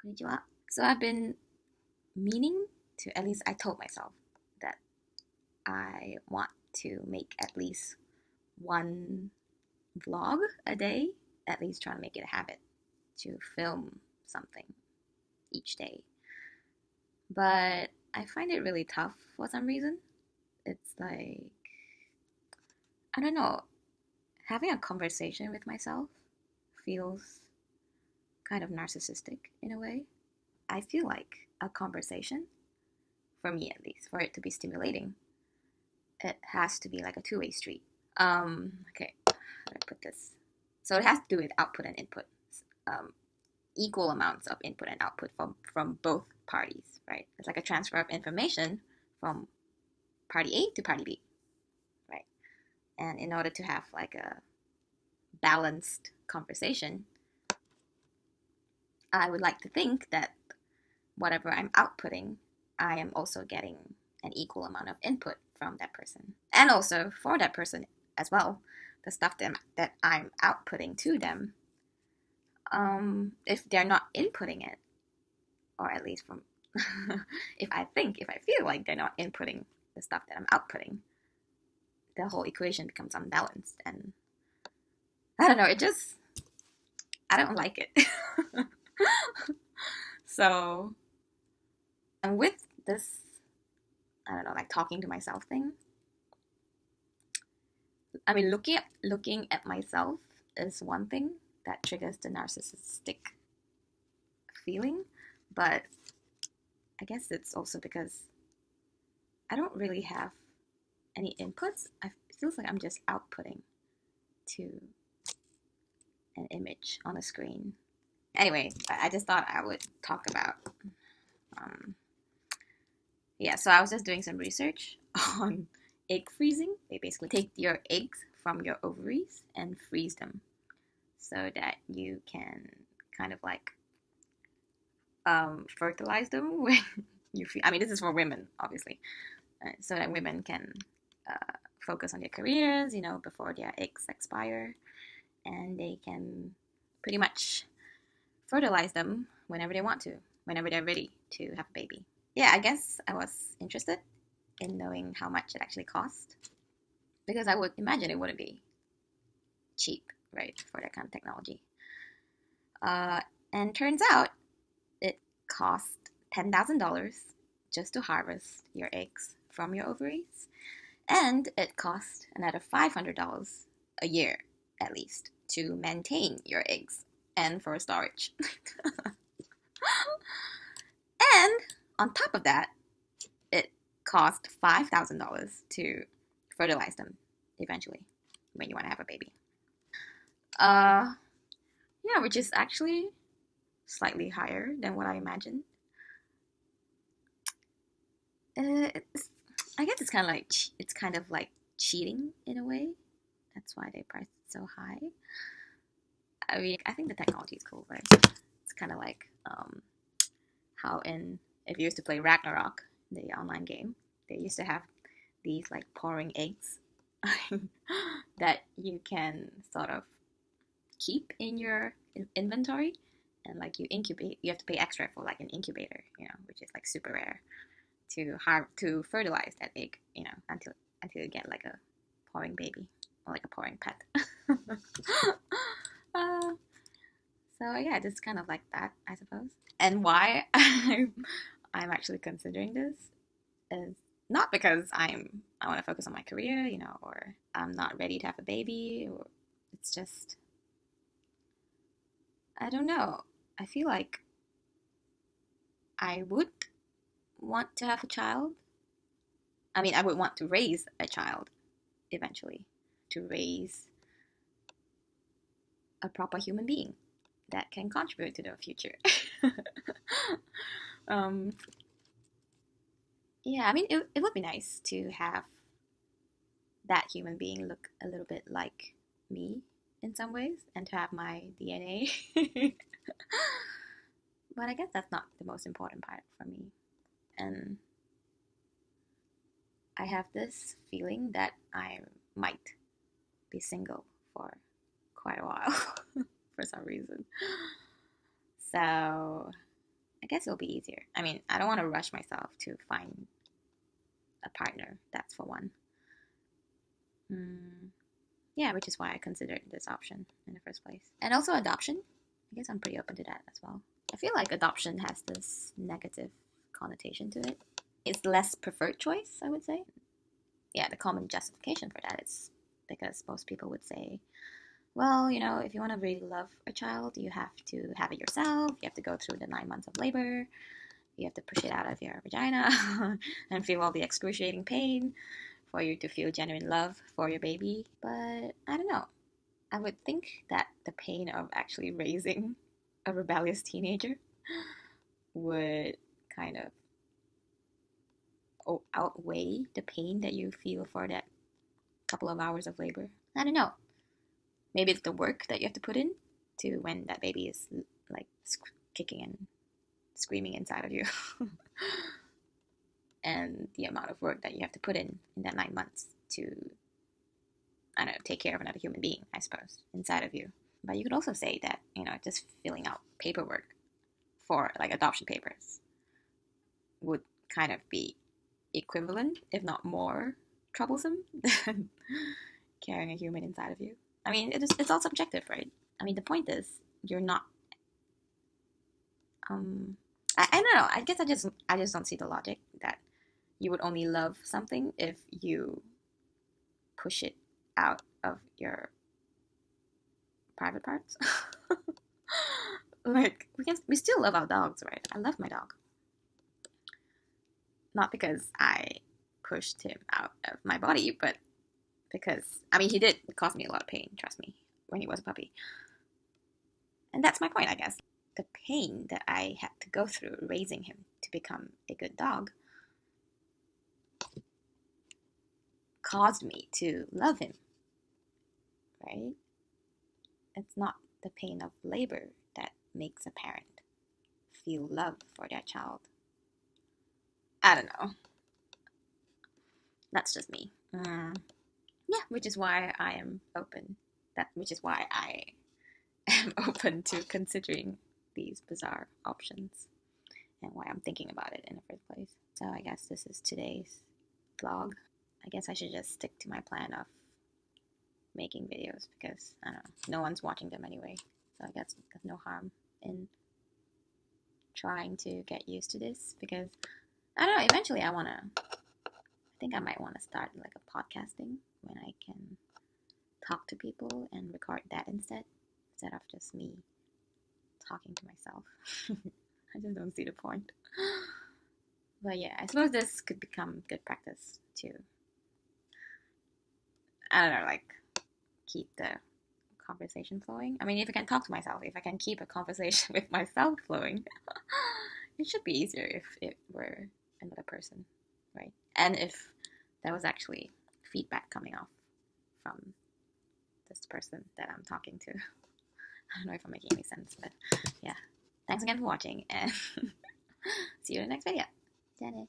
Konnichiwa. So I've been meaning to, at least I told myself that I want to make at least one vlog a day, at least trying to make it a habit to film something each day. But I find it really tough for some reason. It's like, I don't know, having a conversation with myself feels kind of narcissistic in a way. I feel like a conversation, for me at least, for it to be stimulating, it has to be like a two-way street. Okay, how do I put this? So it has to do with output and input. Um, Equal amounts of input and output from both parties, right? It's like a transfer of information from party A to party B, right? And in order to have like a balanced conversation, I would like to think that whatever I'm outputting, I am also getting an equal amount of input from that person. And also for that person as well, the stuff that I'm outputting to them, if they're not inputting it, or at least from, if I feel like they're not inputting the stuff that I'm outputting, the whole equation becomes unbalanced. And I don't know, I don't like it. So, and with this, I don't know, like talking to myself thing, I mean, looking at myself is one thing that triggers the narcissistic feeling, but I guess it's also because I don't really have any inputs. It feels like I'm just outputting to an image on a screen. Anyway, I just thought I would talk about. Um, yeah, so I was just doing some research on egg freezing. They basically take your eggs from your ovaries and freeze them so that you can kind of like fertilize them when you feel. I mean, this is for women, obviously, so that women can focus on their careers, before their eggs expire, and they can pretty much fertilize them whenever they want to, whenever they're ready to have a baby. Yeah, I guess I was interested in knowing how much it actually cost because I would imagine it wouldn't be cheap, right, for that kind of technology. And turns out it cost $10,000 just to harvest your eggs from your ovaries, and it costs another $500 a year at least to maintain your eggs and for storage. And on top of that, it cost $5,000 to fertilize them eventually when you want to have a baby. Uh, yeah, which is actually slightly higher than what I imagined. It's, I guess it's kind of like cheating in a way. That's why they priced it so high. I mean, I think the technology is cool, right? It's kind of like how if you used to play Ragnarok, the online game, they used to have these like pouring eggs that you can sort of keep in your inventory, and like you incubate. You have to pay extra for like an incubator, which is like super rare to fertilize that egg, until you get like a pouring baby or like a pouring pet. uh, so yeah, just kind of like that, I suppose. And why I'm actually considering this is not because I want to focus on my career, or I'm not ready to have a baby, or it's just I don't know. I feel like I would want to have a child. I mean, I would want to raise a child eventually, to raise a proper human being that can contribute to the future. um, yeah, I mean, it would be nice to have that human being look a little bit like me in some ways and to have my DNA. But I guess that's not the most important part for me. And I have this feeling that I might be single for quite a while for some reason. So guess it'll be easier. I mean, I don't want to rush myself to find a partner. That's for one. Yeah, which is why I considered this option in the first place. And also adoption. I guess I'm pretty open to that as well. I feel like adoption has this negative connotation to it. It's less preferred choice, I would say. Yeah, the common justification for that is because most people would say, well, if you want to really love a child, you have to have it yourself. You have to go through the 9 months of labor. You have to push it out of your vagina and feel all the excruciating pain for you to feel genuine love for your baby. But I don't know. I would think that the pain of actually raising a rebellious teenager would kind of outweigh the pain that you feel for that couple of hours of labor. I don't know. Maybe it's the work that you have to put in to when that baby is like kicking and screaming inside of you. And the amount of work that you have to put in that 9 months to, I don't know, take care of another human being, I suppose, inside of you. But you could also say that, just filling out paperwork for like adoption papers would kind of be equivalent, if not more troublesome than carrying a human inside of you. I mean, it's all subjective, right? I mean, the point is, you're not. I don't know. I guess I just don't see the logic that you would only love something if you push it out of your private parts. Like we still love our dogs, right? I love my dog. Not because I pushed him out of my body, but because, I mean, he did cause me a lot of pain, trust me, when he was a puppy. And that's my point, I guess. The pain that I had to go through raising him to become a good dog caused me to love him, right? It's not the pain of labor that makes a parent feel love for their child. I don't know. That's just me. Yeah, which is why I am open. Which is why I am open to considering these bizarre options and why I'm thinking about it in the first place. So I guess this is today's vlog. I guess I should just stick to my plan of making videos because, I don't know, no one's watching them anyway. So I guess there's no harm in trying to get used to this because, I don't know, eventually I think I might want to start like a podcasting when I can talk to people and record that instead of just me talking to myself. I just don't see the point. But yeah, I suppose this could become good practice to, I don't know, like keep the conversation flowing. I mean, if I can talk to myself, if I can keep a conversation with myself flowing, it should be easier if it were another person, right? And if there was actually feedback coming off from this person that I'm talking to. I don't know if I'm making any sense, but yeah. Thanks again for watching, and see you in the next video. Janet.